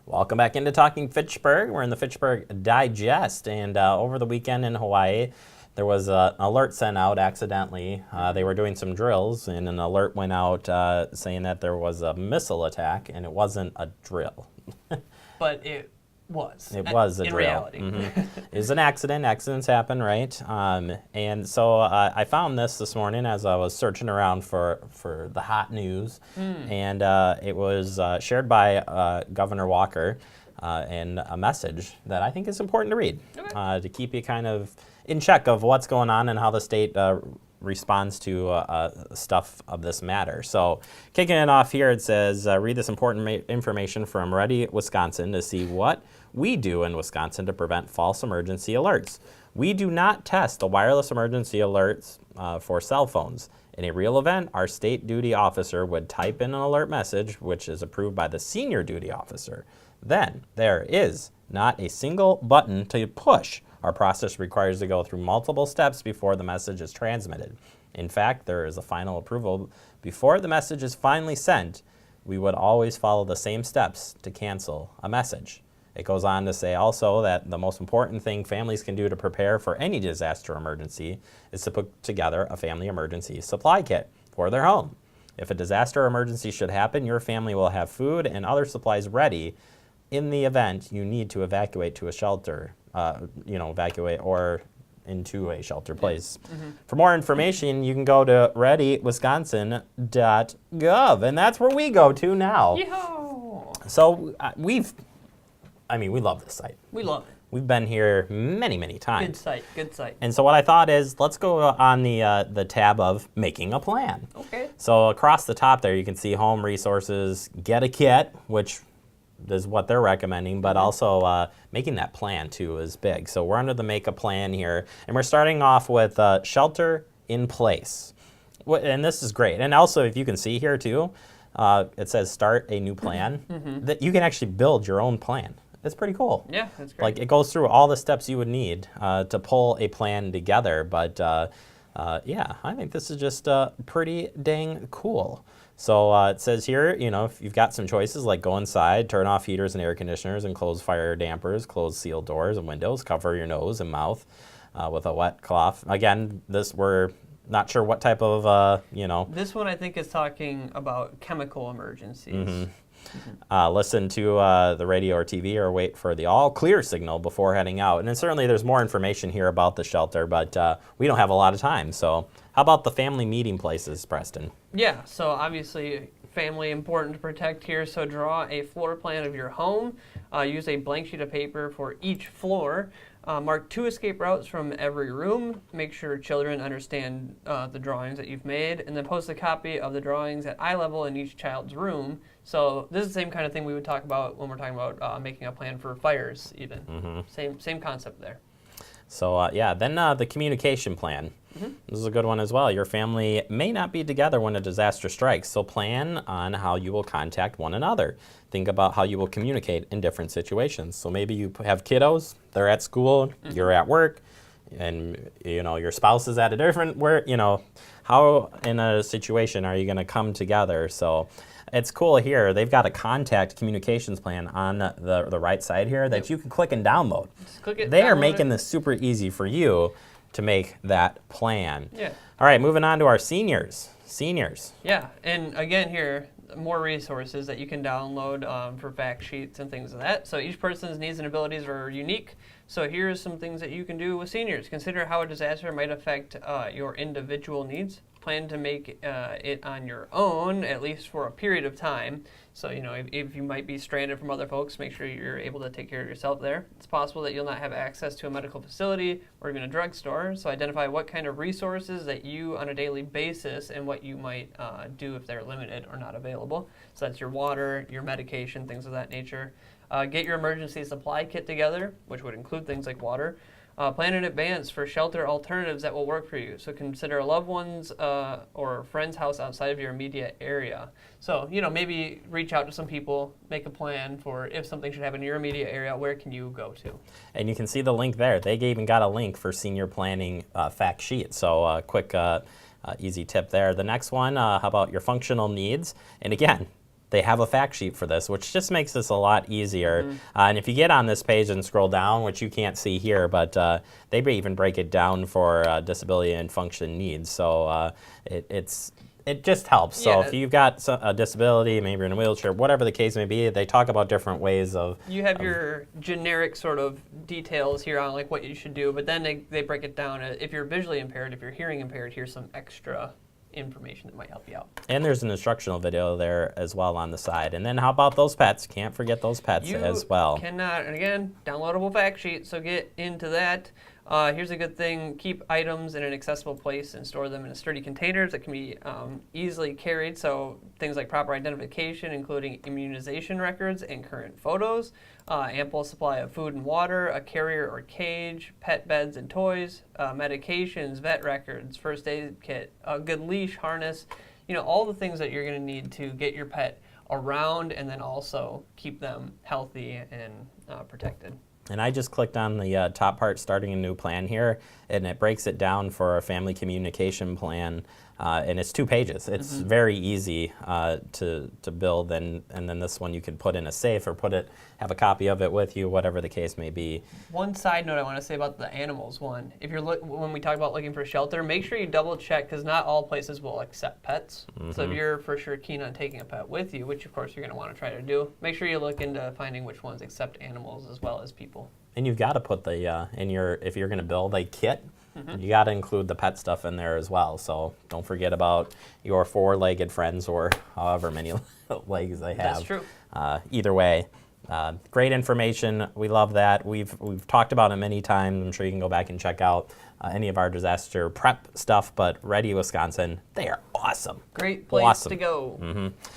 Welcome back into Talking Fitchburg. We're in the Fitchburg Digest, and over the weekend in Hawaii, there was an alert sent out accidentally. They were doing some drills, and an alert went out saying that there was a missile attack, and it wasn't a drill. But it was. It was a in drill. reality. It was an accident. Accidents happen, right? And so I found this morning as I was searching around for the hot news, and it was shared by Governor Walker, and a message that I think is important to read, to keep you kind of in check of what's going on and how the state responds to stuff of this matter. So kicking it off here, it says, read this important information from Ready, Wisconsin to see what we do in Wisconsin to prevent false emergency alerts. We do not test the wireless emergency alerts for cell phones. In a real event, our state duty officer would type in an alert message, which is approved by the senior duty officer. Then there is not a single button to push. Our process requires to go through multiple steps before the message is transmitted. In fact, there is a final approval before the message is finally sent. We would always follow the same steps to cancel a message. It goes on to say also that the most important thing families can do to prepare for any disaster emergency is to put together a family emergency supply kit for their home. If a disaster emergency should happen, your family will have food and other supplies ready in the event you need to evacuate to a shelter. Evacuate or into a shelter place. For more information, you can go to readywisconsin.gov, and that's where we go to now. Yeehaw! So we love this site. We love it. We've been here many, many times. Good site, good site. And so what I thought is, let's go on the tab of making a plan. Okay. So across the top there, you can see home resources, get a kit, which is what they're recommending, but also making that plan too is big. So we're under the make a plan here, and we're starting off with shelter in place. And this is great. And also, if you can see here too, it says start a new plan, that you can actually build your own plan. It's pretty cool. Yeah, that's great. Like, it goes through all the steps you would need to pull a plan together, but yeah, I think this is just pretty dang cool. So it says here, if you've got some choices like go inside, turn off heaters and air conditioners, and close fire dampers, close sealed doors and windows, cover your nose and mouth with a wet cloth. Again, we're not sure what type of, This one I think is talking about chemical emergencies. Listen to the radio or TV or wait for the all clear signal before heading out. And then certainly there's more information here about the shelter, but we don't have a lot of time. So how about the family meeting places, Preston? Yeah, so obviously family important to protect here. So draw a floor plan of your home. Use a blank sheet of paper for each floor. Mark 2 escape routes from every room. Make sure children understand the drawings that you've made, and then post a copy of the drawings at eye level in each child's room. So this is the same kind of thing we would talk about when we're talking about making a plan for fires even. Same concept there. So then the communication plan. This is a good one as well. Your family may not be together when a disaster strikes, so plan on how you will contact one another. Think about how you will communicate in different situations. So maybe you have kiddos, they're at school, you're at work, and your spouse is at a different work. How in a situation are you going to come together? So it's cool here. They've got a contact communications plan on the right side here that you can click and download. Just click it, they are download making it. this super easy for you to make that plan. Yeah. All right, moving on to our seniors. Yeah, and again here, more resources that you can download for fact sheets and things like that. So each person's needs and abilities are unique. So here's some things that you can do with seniors. Consider how a disaster might affect your individual needs. Plan to make it on your own, at least for a period of time. So, if you might be stranded from other folks, make sure you're able to take care of yourself there. It's possible that you'll not have access to a medical facility or even a drugstore. So identify what kind of resources that you on a daily basis and what you might do if they're limited or not available. So that's your water, your medication, things of that nature. Get your emergency supply kit together, which would include things like water. Plan in advance for shelter alternatives that will work for you. So consider a loved one's or a friend's house outside of your immediate area. So, maybe reach out to some people, make a plan for if something should happen in your immediate area, where can you go to? And you can see the link there. They even got a link for senior planning fact sheet. So quick, easy tip there. The next one, how about your functional needs? And again, they have a fact sheet for this, which just makes this a lot easier. And if you get on this page and scroll down, which you can't see here, but they even break it down for disability and function needs. So it just helps. So if you've got a disability, maybe you're in a wheelchair, whatever the case may be, they talk about different ways of... You have your generic sort of details here on like what you should do, but then they break it down. If you're visually impaired, if you're hearing impaired, here's some extra information that might help you out. And there's an instructional video there as well on the side. And then how about those pets? Can't forget those pets as well. Cannot, and again, downloadable fact sheet, so get into that. Here's a good thing: keep items in an accessible place and store them in sturdy containers that can be easily carried. So things like proper identification, including immunization records and current photos, ample supply of food and water, a carrier or cage, pet beds and toys, medications, vet records, first aid kit, a good leash, harness, all the things that you're going to need to get your pet around and then also keep them healthy and protected. And I just clicked on the top part, starting a new plan here, and it breaks it down for a family communication plan, and it's 2 pages. It's very easy to build, and then this one you can put in a safe or have a copy of it with you, whatever the case may be. One side note I want to say about the animals one: if you're when we talk about looking for shelter, make sure you double check, because not all places will accept pets. So if you're for sure keen on taking a pet with you, which of course you're going to want to try to do, make sure you look into finding which ones accept animals as well as people. And you've got to put the if you're going to build a kit, you got to include the pet stuff in there as well. So don't forget about your 4-legged friends or however many legs they have. That's true. Either way, great information. We love that. We've talked about it many times. I'm sure you can go back and check out any of our disaster prep stuff. But Ready Wisconsin, they are awesome. Great place to go.